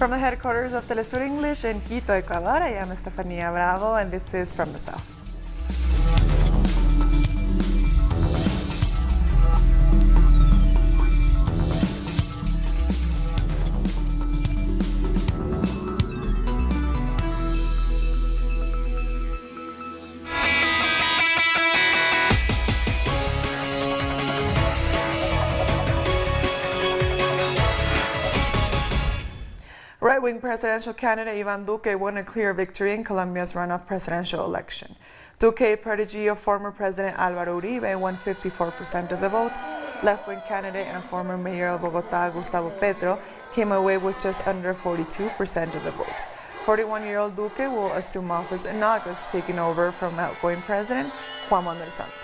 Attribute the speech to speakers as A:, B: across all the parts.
A: From the headquarters of Telesur English in Quito, Ecuador, I am Estefanía Bravo, and this is From the South. Right-wing presidential candidate Ivan Duque won a clear victory in Colombia's runoff presidential election. Duque, protege of former President Álvaro Uribe, won 54% of the vote. Left-wing candidate and former mayor of Bogotá, Gustavo Petro, came away with just under 42% of the vote. 41-year-old Duque will assume office in August, taking over from outgoing President Juan Manuel Santos.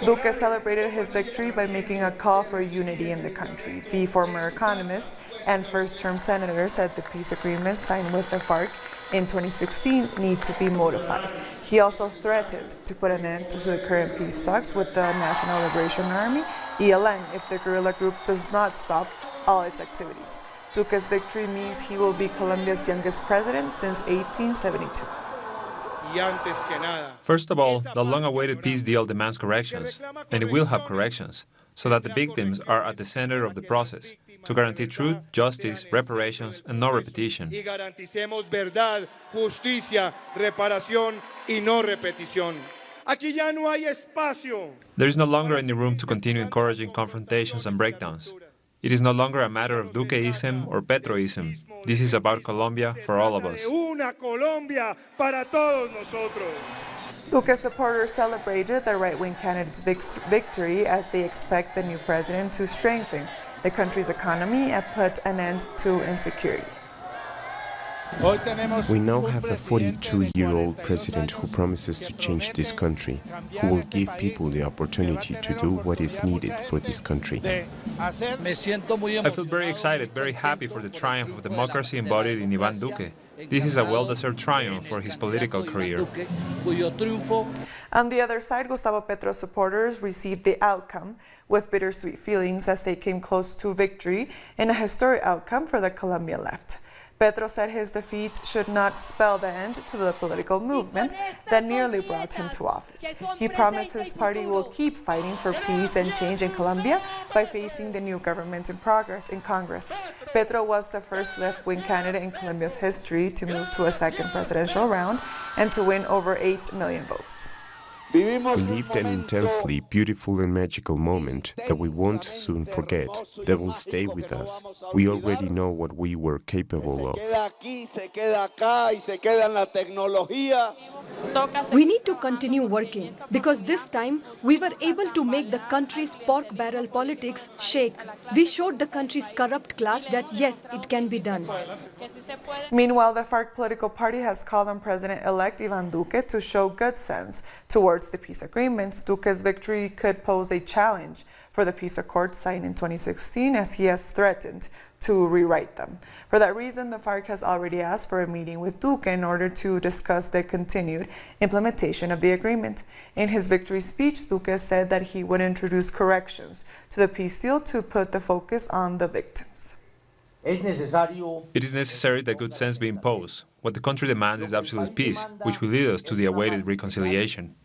A: Duque celebrated his victory by making a call for unity in the country. The former economist and first-term senator said the peace agreement signed with the FARC in 2016 need to be modified. He also threatened to put an end to the current peace talks with the National Liberation Army, ELN, if the guerrilla group does not stop all its activities. Duque's victory means he will be Colombia's youngest president since 1872.
B: First of all, the long-awaited peace deal demands corrections, and it will have corrections, so that the victims are at the center of the process, to guarantee truth, justice, reparations, and no repetition. There is no longer any room to continue encouraging confrontations and breakdowns. It is no longer a matter of Duqueism or Petroism. This is about Colombia for all of us.
A: Duque's supporters celebrated the right-wing candidate's victory as they expect the new president to strengthen the country's economy and put an end to insecurity.
C: We now have a 42-year-old president who promises to change this country, who will give people the opportunity to do what is needed for this country.
B: I feel very excited, very happy for the triumph of democracy embodied in Ivan Duque. This is a well-deserved triumph for his political career.
A: On the other side, Gustavo Petro's supporters received the outcome with bittersweet feelings as they came close to victory in a historic outcome for the Colombian left. Petro said his defeat should not spell the end to the political movement that nearly brought him to office. He promised his party will keep fighting for peace and change in Colombia by facing the new government in Congress. Petro was the first left-wing candidate in Colombia's history to move to a second presidential round and to win over 8 million votes.
C: We lived an intensely beautiful and magical moment that we won't soon forget, that will stay with us. We already know what we were capable of.
D: We need to continue working, because this time we were able to make the country's pork barrel politics shake. We showed the country's corrupt class that yes, it can be done.
A: Meanwhile, the FARC political party has called on President-elect Ivan Duque to show good sense towards the peace agreements. Duque's victory could pose a challenge for the peace accords signed in 2016, as he has threatened to rewrite them. For that reason, the FARC has already asked for a meeting with Duque in order to discuss the continued implementation of the agreement. In his victory speech, Duque said that he would introduce corrections to the peace deal to put the focus on the victims.
B: It is necessary that good sense be imposed. What the country demands is absolute peace, which will lead us to the awaited reconciliation.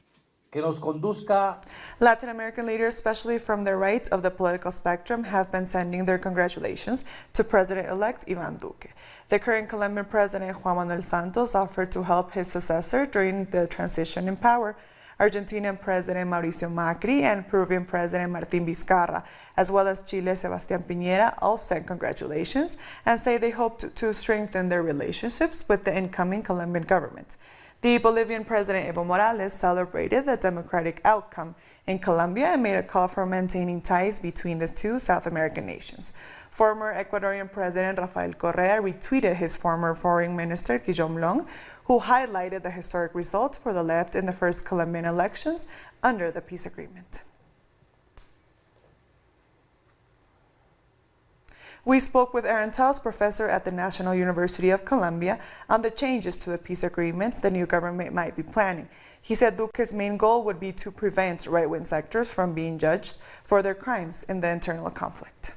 A: Latin American leaders, especially from the right of the political spectrum, have been sending their congratulations to President-elect Ivan Duque. The current Colombian President Juan Manuel Santos offered to help his successor during the transition in power. Argentinian President Mauricio Macri and Peruvian President Martín Vizcarra, as well as Chile's Sebastián Piñera, all sent congratulations and say they hope to strengthen their relationships with the incoming Colombian government. The Bolivian President Evo Morales celebrated the democratic outcome in Colombia and made a call for maintaining ties between the two South American nations. Former Ecuadorian President Rafael Correa retweeted his former Foreign Minister Guillaume Long, who highlighted the historic result for the left in the first Colombian elections under the peace agreement. We spoke with Aaron Taus, professor at the National University of Colombia, on the changes to the peace agreements the new government might be planning. He said Duque's main goal would be to prevent right-wing sectors from being judged for their crimes in the internal conflict.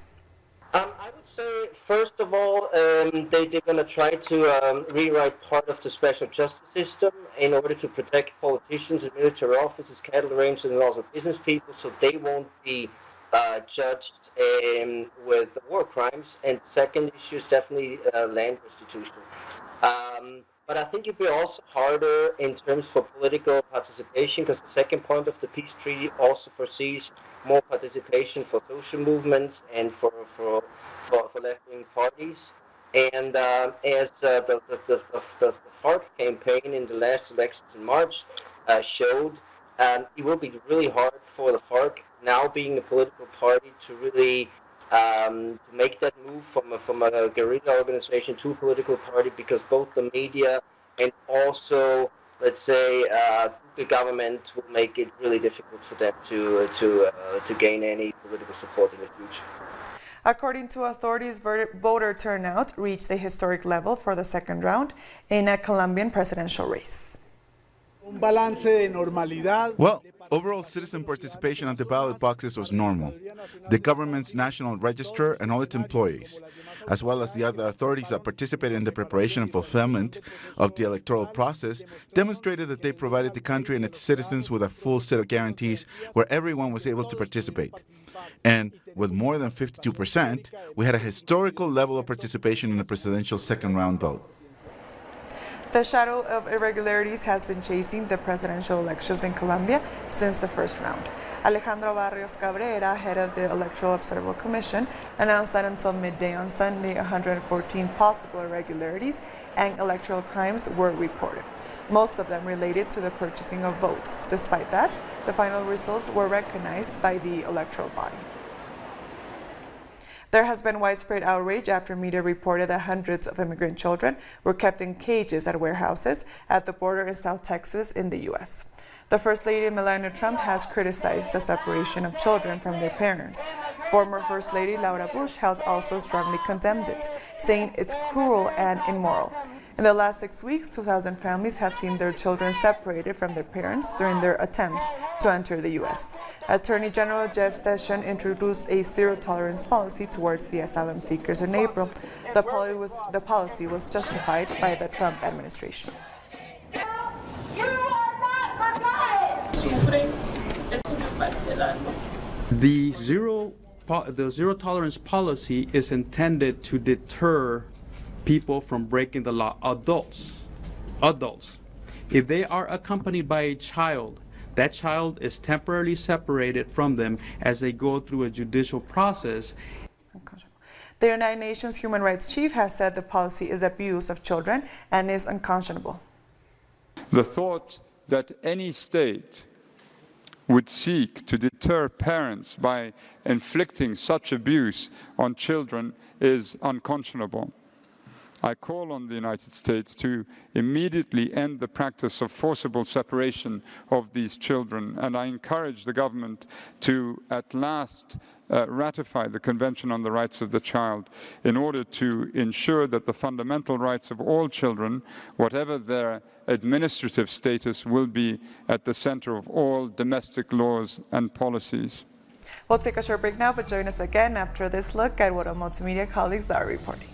E: I would say, first of all, they're going to try to rewrite part of the special justice system in order to protect politicians and military officers, cattle ranchers, and also business people, so they won't be judged with war crimes. And the second issue is definitely land restitution. But I think it'd be also harder in terms for political participation, because the second point of the peace treaty also foresees more participation for social movements and for left-wing parties. And as the FARC campaign in the last elections in March showed, it will be really hard for the FARC, now being a political party, to really to make that move from a guerrilla organization to a political party, because both the media and also, let's say, the government will make it really difficult for them to gain any political support in the future.
A: According to authorities, voter turnout reached a historic level for the second round in a Colombian presidential race.
F: Well, overall citizen participation at the ballot boxes was normal. The government's national register and all its employees, as well as the other authorities that participated in the preparation and fulfillment of the electoral process, demonstrated that they provided the country and its citizens with a full set of guarantees where everyone was able to participate. And with more than 52%, we had a historical level of participation in the presidential second round vote.
A: The shadow of irregularities has been chasing the presidential elections in Colombia since the first round. Alejandro Barrios Cabrera, head of the Electoral Observable Commission, announced that until midday on Sunday, 114 possible irregularities and electoral crimes were reported, most of them related to the purchasing of votes. Despite that, the final results were recognized by the electoral body. There has been widespread outrage after media reported that hundreds of immigrant children were kept in cages at warehouses at the border in South Texas in the U.S. The First Lady Melania Trump has criticized the separation of children from their parents. Former First Lady Laura Bush has also strongly condemned it, saying it's cruel and immoral. In the last 6 weeks, 2,000 families have seen their children separated from their parents during their attempts to enter the U.S. Attorney General Jeff Sessions introduced a zero-tolerance policy towards the asylum seekers in April. The policy was justified by the Trump administration.
G: The zero tolerance policy is intended to deter people from breaking the law. Adults. If they are accompanied by a child, that child is temporarily separated from them as they go through a judicial process.
A: The United Nations Human Rights Chief has said the policy is abuse of children and is unconscionable.
H: The thought that any state would seek to deter parents by inflicting such abuse on children is unconscionable. I call on the United States to immediately end the practice of forcible separation of these children, and I encourage the government to at last ratify the Convention on the Rights of the Child in order to ensure that the fundamental rights of all children, whatever their administrative status, will be at the center of all domestic laws and policies.
A: We'll take a short break now, but join us again after this look at what our multimedia colleagues are reporting.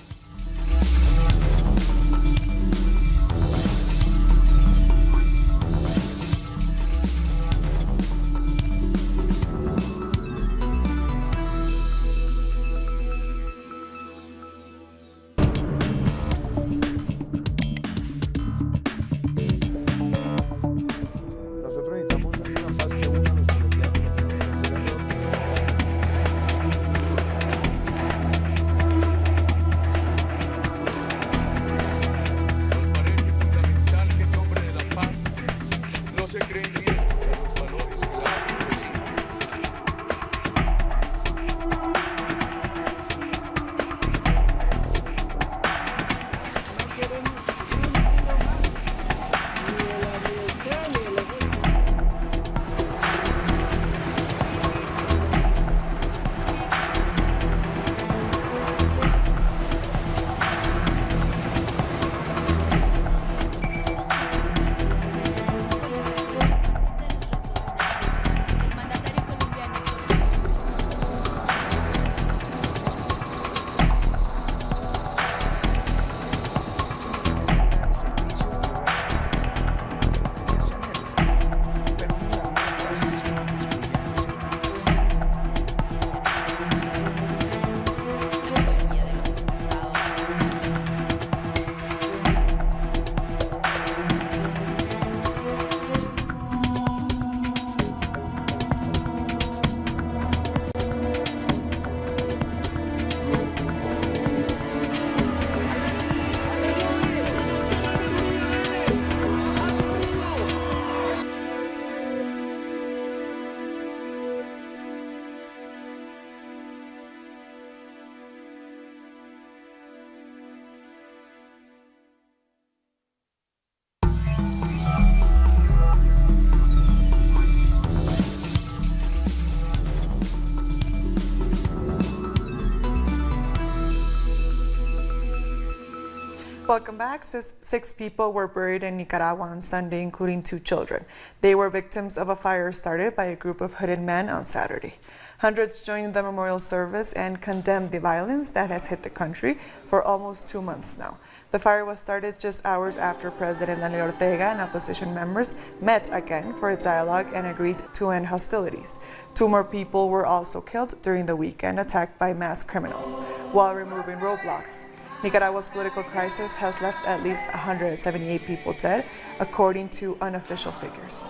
A: Welcome back. Six people were buried in Nicaragua on Sunday, including 2 children. They were victims of a fire started by a group of hooded men on Saturday. Hundreds joined the memorial service and condemned the violence that has hit the country for almost 2 months now. The fire was started just hours after President Daniel Ortega and opposition members met again for a dialogue and agreed to end hostilities. 2 more people were also killed during the weekend, attacked by masked criminals, while removing roadblocks. Nicaragua's political crisis has left at least 178 people dead, according to unofficial figures.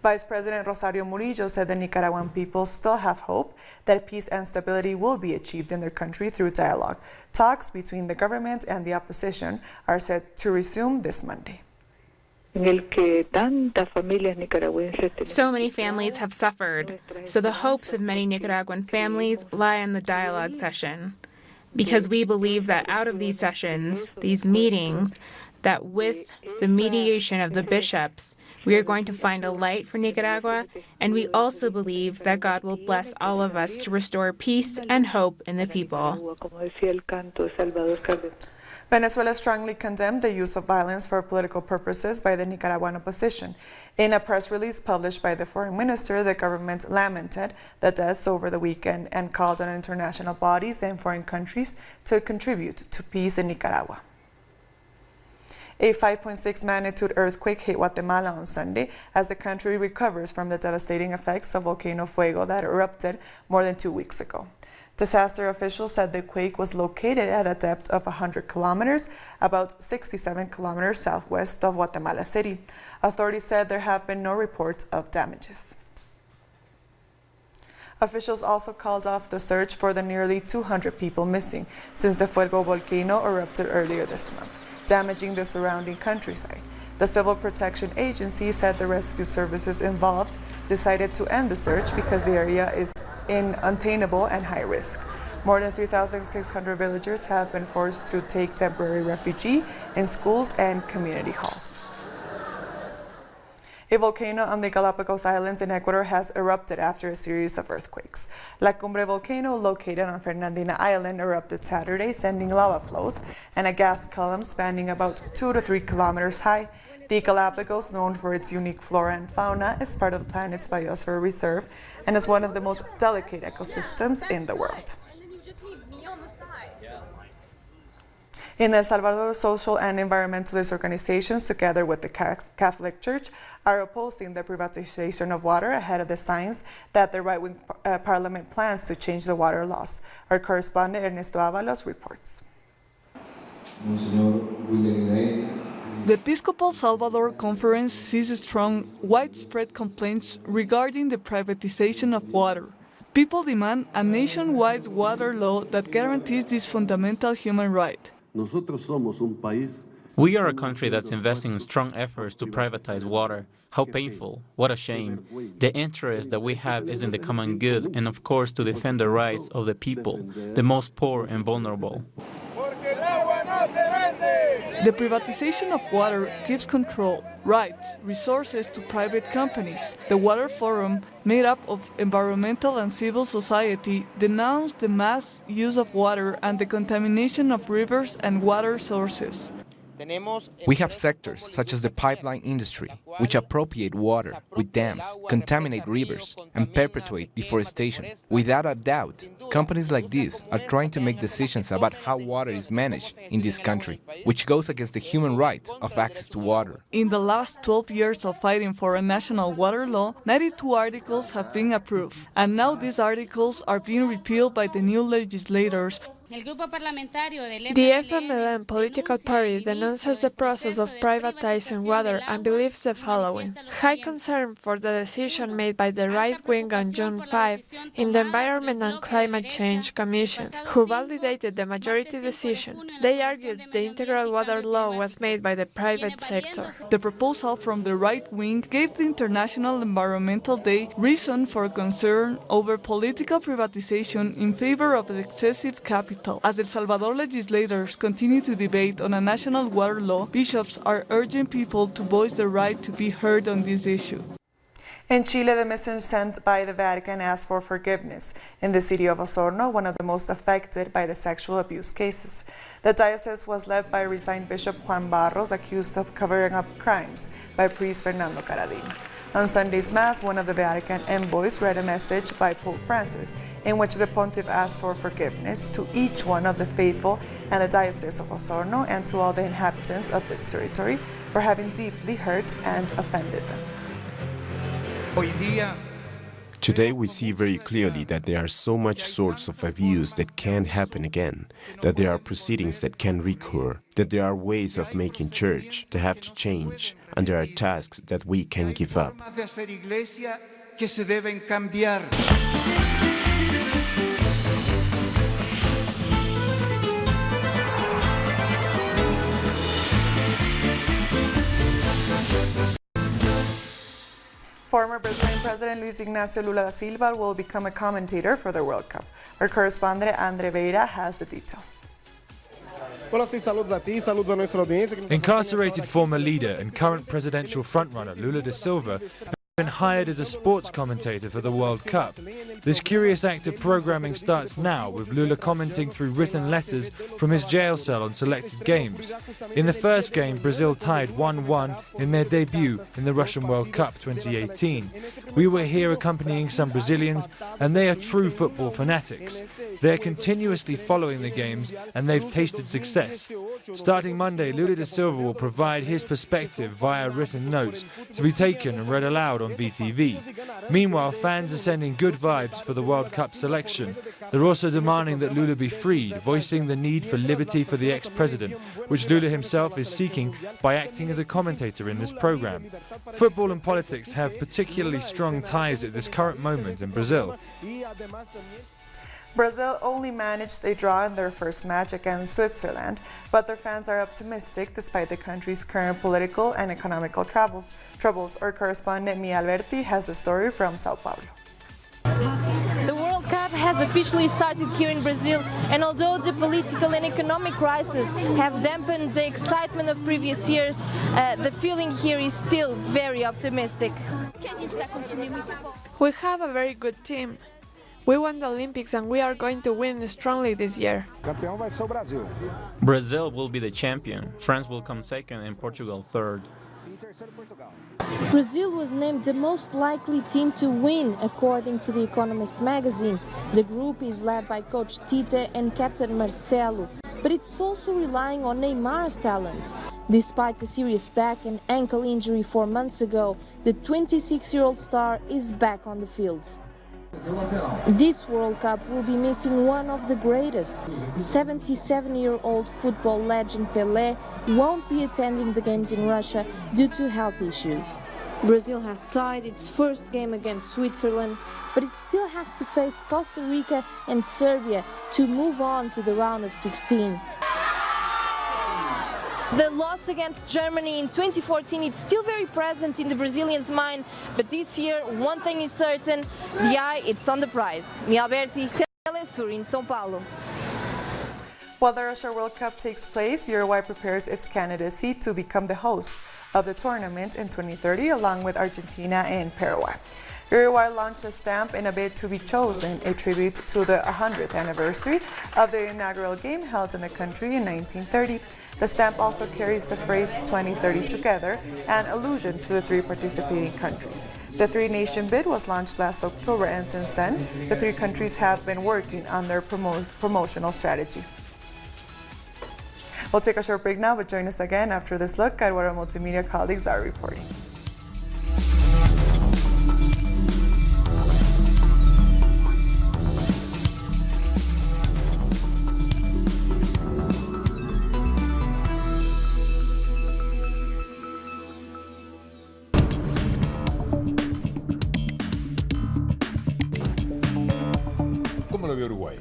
A: Vice President Rosario Murillo said the Nicaraguan people still have hope that peace and stability will be achieved in their country through dialogue. Talks between the government and the opposition are set to resume this Monday.
I: So many families have suffered, so the hopes of many Nicaraguan families lie in the dialogue session. Because we believe that out of these sessions, these meetings, that with the mediation of the bishops, we are going to find a light for Nicaragua, and we also believe that God will bless all of us to restore peace and hope in the people.
A: Venezuela strongly condemned the use of violence for political purposes by the Nicaraguan opposition. In a press release published by the foreign minister, the government lamented the deaths over the weekend and called on international bodies and foreign countries to contribute to peace in Nicaragua. A 5.6 magnitude earthquake hit Guatemala on Sunday as the country recovers from the devastating effects of Volcano Fuego that erupted more than 2 weeks ago. Disaster officials said the quake was located at a depth of 100 kilometers, about 67 kilometers southwest of Guatemala City. Authorities said there have been no reports of damages. Officials also called off the search for the nearly 200 people missing since the Fuego volcano erupted earlier this month, damaging the surrounding countryside. The Civil Protection Agency said the rescue services involved decided to end the search because the area is unattainable and high risk. More than 3,600 villagers have been forced to take temporary refuge in schools and community halls. A volcano on the Galapagos Islands in Ecuador has erupted after a series of earthquakes. La Cumbre volcano, located on Fernandina Island, erupted Saturday, sending lava flows and a gas column spanning about 2 to 3 kilometers high. The Galapagos, known for its unique flora and fauna, is part of the planet's biosphere reserve and is one of the most delicate ecosystems in the world. In El Salvador, social and environmentalist organizations, together with the Catholic Church, are opposing the privatization of water ahead of the signs that the right-wing parliament plans to change the water laws. Our correspondent Ernesto Avalos reports.
J: The Episcopal Salvador Conference sees strong, widespread complaints regarding the privatization of water. People demand a nationwide water law that guarantees this fundamental human right.
K: We are a country that's investing in strong efforts to privatize water. How painful, what a shame. The interest that we have is in the common good and, of course, to defend the rights of the people, the most poor and vulnerable.
J: The privatization of water gives control, rights, resources to private companies. The Water Forum, made up of environmental and civil society, denounced the mass use of water and the contamination of rivers and water sources.
L: We have sectors such as the pipeline industry, which appropriate water with dams, contaminate rivers, and perpetuate deforestation. Without a doubt, companies like these are trying to make decisions about how water is managed in this country, which goes against the human right of access to water.
J: In the last 12 years of fighting for a national water law, 92 articles have been approved, and now these articles are being repealed by the new legislators.
M: The FMLN political party denounces the process of privatizing water and believes the following. High concern for the decision made by the right wing on June 5 in the Environment and Climate Change Commission, who validated the majority decision. They argued the integral water law was made by the private sector.
J: The proposal from the right wing gave the International Environmental Day reason for concern over political privatization in favor of excessive capital. As El Salvador legislators continue to debate on a national water law, bishops are urging people to voice their right to be heard on this issue.
A: In Chile, the mission sent by the Vatican asked for forgiveness in the city of Osorno, one of the most affected by the sexual abuse cases. The diocese was led by resigned Bishop Juan Barros, accused of covering up crimes by priest Fernando Caradima. On Sunday's Mass, one of the Vatican envoys read a message by Pope Francis in which the pontiff asked for forgiveness to each one of the faithful and the Diocese of Osorno and to all the inhabitants of this territory for having deeply hurt and offended them.
C: Today we see very clearly that there are so much sorts of abuse that can't happen again, that there are proceedings that can recur, that there are ways of making church that have to change, and there are tasks that we can give up.
A: Former Brazilian President Luiz Inácio Lula da Silva will become a commentator for the World Cup. Our correspondent Andre Veira has the details.
N: Incarcerated former leader and current presidential frontrunner Lula da Silva been hired as a sports commentator for the World Cup. This curious act of programming starts now, with Lula commenting through written letters from his jail cell on selected games. In the first game, Brazil tied 1-1 in their debut in the Russian World Cup 2018. We were here accompanying some Brazilians, and they are true football fanatics. They're continuously following the games, and they've tasted success. Starting Monday, Lula da Silva will provide his perspective via written notes to be taken and read aloud on VTV. Meanwhile, fans are sending good vibes for the World Cup selection. They're also demanding that Lula be freed, voicing the need for liberty for the ex-president, which Lula himself is seeking by acting as a commentator in this program. Football and politics have particularly strong ties at this current moment in Brazil.
A: Brazil only managed a draw in their first match against Switzerland, but their fans are optimistic despite the country's current political and economical troubles. Our correspondent Mia Alberti has a story from Sao Paulo.
O: The World Cup has officially started here in Brazil, and although the political and economic crisis have dampened the excitement of previous years, the feeling here is still very optimistic.
M: We have a very good team. We won the Olympics and we are going to win strongly this year.
K: Brazil will be the champion, France will come second and Portugal third.
O: Brazil was named the most likely team to win, according to The Economist magazine. The group is led by coach Tite and captain Marcelo, but it's also relying on Neymar's talents. Despite a serious back and ankle injury 4 months ago, the 26-year-old star is back on the field. This World Cup will be missing one of the greatest. 77-year-old football legend Pelé won't be attending the games in Russia due to health issues. Brazil has tied its first game against Switzerland, but it still has to face Costa Rica and Serbia to move on to the round of 16. The loss against Germany in 2014 is still very present in the Brazilians' mind, but this year one thing is certain, the eye it's on the prize. Mia Alberti, Telesur in São Paulo.
A: While the Russia World Cup takes place, Uruguay prepares its candidacy to become the host of the tournament in 2030, along with Argentina and Paraguay. Uruguay launched a stamp in a bid to be chosen, a tribute to the 100th anniversary of the inaugural game held in the country in 1930. The stamp also carries the phrase 2030 together, an allusion to the 3 participating countries. The 3-nation bid was launched last October, and since then, the 3 countries have been working on their promotional strategy. We'll take a short break now, but join us again after this look at what our multimedia colleagues are reporting.
P: ¿Cómo lo vio Uruguay?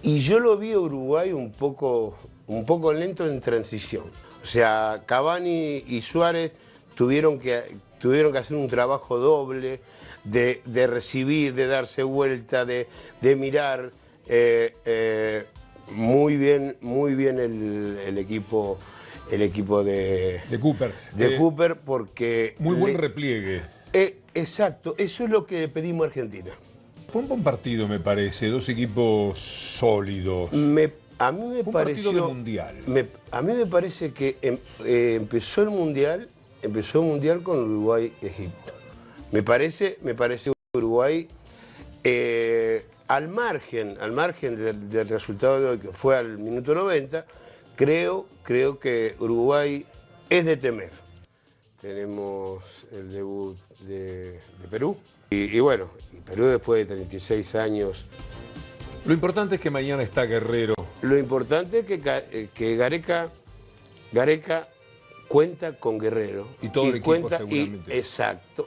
Q: Y yo lo vi a Uruguay un poco lento en transición. O sea, Cavani y Suárez tuvieron que hacer un trabajo doble de recibir, de darse vuelta, de mirar muy bien el equipo de Cooper. Cooper, porque
P: muy buen repliegue.
Q: Exacto, eso es lo que le pedimos a Argentina.
P: Fue un buen partido, me parece, dos equipos sólidos.
Q: A mí me
P: Fue un
Q: pareció,
P: partido de mundial.
Q: A mí me parece que empezó el mundial con Uruguay-Egipto. Me parece Uruguay al margen del resultado de hoy, que fue al minuto 90, creo que Uruguay es de temer. Tenemos el debut de Perú y bueno, Perú después de 36 años.
P: Lo importante es que mañana está Guerrero.
Q: Lo importante es que Gareca cuenta con Guerrero.
P: Y todo el equipo seguramente.
Q: Exacto.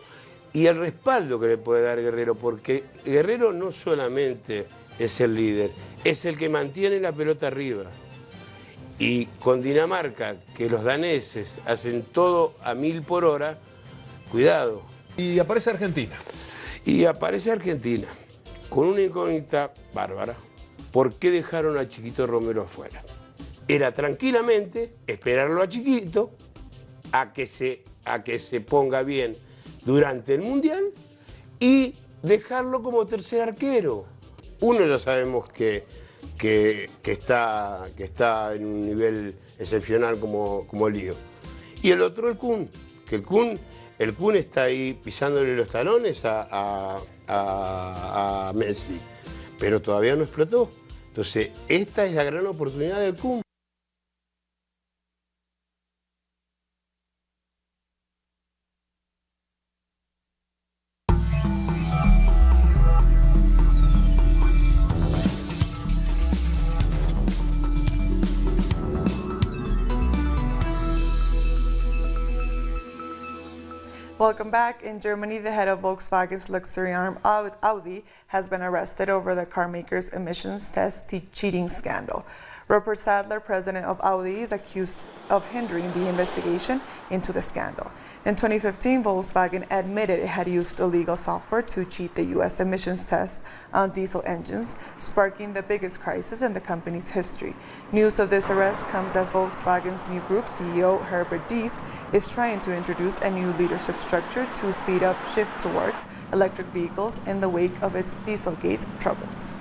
Q: Y el respaldo que le puede dar Guerrero, porque Guerrero no solamente es el líder, es el que mantiene la pelota arriba. Y con Dinamarca, que los daneses hacen todo a 1000 por hora, cuidado.
P: Y aparece Argentina.
Q: Y aparece Argentina, con una incógnita bárbara. ¿Por qué dejaron a Chiquito Romero afuera? Era tranquilamente esperarlo a Chiquito a que se ponga bien durante el Mundial y dejarlo como tercer arquero. Uno ya sabemos que está en un nivel excepcional como Lío. Y el otro el Kun, que el Kun está ahí pisándole los talones a Messi, pero todavía no explotó. Entonces, esta es la gran oportunidad del Kun.
A: Welcome back. In Germany, the head of Volkswagen's luxury arm, Audi, has been arrested over the carmaker's emissions test cheating scandal. Rupert Sadler, president of Audi, is accused of hindering the investigation into the scandal. In 2015, Volkswagen admitted it had used illegal software to cheat the U.S. emissions test on diesel engines, sparking the biggest crisis in the company's history. News of this arrest comes as Volkswagen's new group CEO, Herbert Diess, is trying to introduce a new leadership structure to speed up shift towards electric vehicles in the wake of its Dieselgate troubles.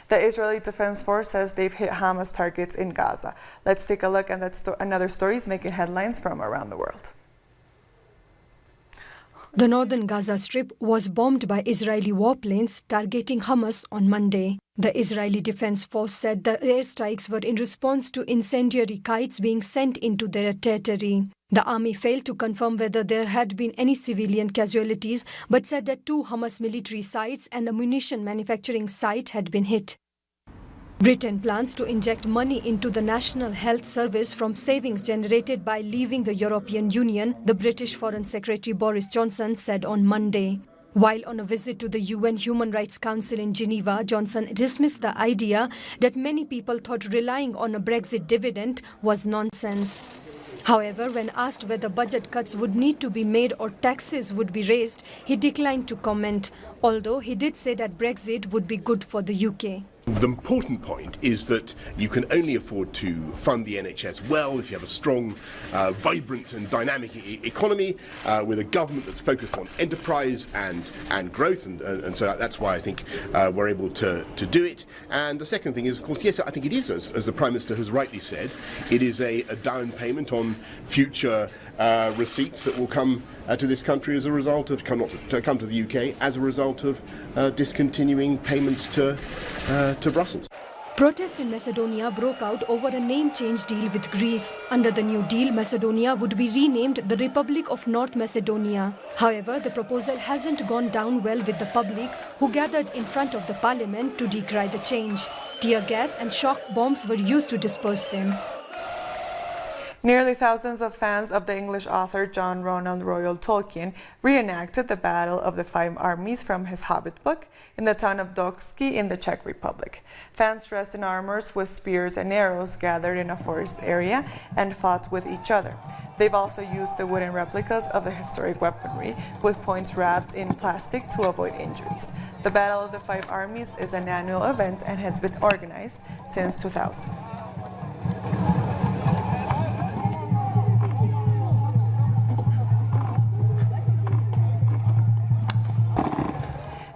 A: The Israeli Defense Force says they've hit Hamas targets in Gaza. Let's take a look at another stories making headlines from around the world.
D: The northern Gaza Strip was bombed by Israeli warplanes targeting Hamas on Monday. The Israeli Defense Force said the airstrikes were in response to incendiary kites being sent into their territory. The army failed to confirm whether there had been any civilian casualties, but said that 2 Hamas military sites and a munition manufacturing site had been hit. Britain plans to inject money into the National Health Service from savings generated by leaving the European Union, the British Foreign Secretary Boris Johnson said on Monday. While on a visit to the UN Human Rights Council in Geneva, Johnson dismissed the idea that many people thought relying on a Brexit dividend was nonsense. However, when asked whether budget cuts would need to be made or taxes would be raised, he declined to comment, although he did say that Brexit would be good for the UK.
R: The important point is that you can only afford to fund the NHS well if you have a strong, vibrant and dynamic economy with a government that's focused on enterprise and growth, and so that's why I think we're able to do it. And the second thing is, of course, yes, I think it is, as the Prime Minister has rightly said, it is a down payment on future receipts that will come to this country as a result of come to the UK as a result of discontinuing payments to Brussels.
D: Protests in Macedonia broke out over a name change deal with Greece. Under the new deal, Macedonia would be renamed the Republic of North Macedonia. However, the proposal hasn't gone down well with the public, who gathered in front of the parliament to decry the change. Tear gas and shock bombs were used to disperse them.
A: Nearly thousands of fans of the English author John Ronald Reuel Tolkien reenacted the Battle of the Five Armies from his Hobbit book in the town of Doksky in the Czech Republic. Fans dressed in armors with spears and arrows gathered in a forest area and fought with each other. They've also used the wooden replicas of the historic weaponry with points wrapped in plastic to avoid injuries. The Battle of the Five Armies is an annual event and has been organized since 2000.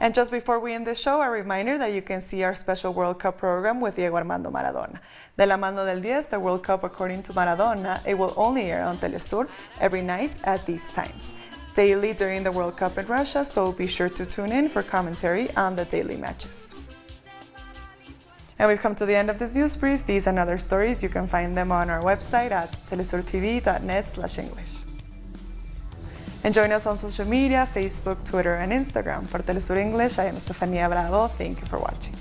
A: And just before we end the show, a reminder that you can see our special World Cup program with Diego Armando Maradona. De la mano del 10, the World Cup according to Maradona, it will only air on Telesur every night at these times. Daily during the World Cup in Russia, so be sure to tune in for commentary on the daily matches. And we've come to the end of this news brief. These and other stories, you can find them on our website at telesurtv.net/English. And join us on social media, Facebook, Twitter, and Instagram. For Telesur English, I am Estefania Bravo. Thank you for watching.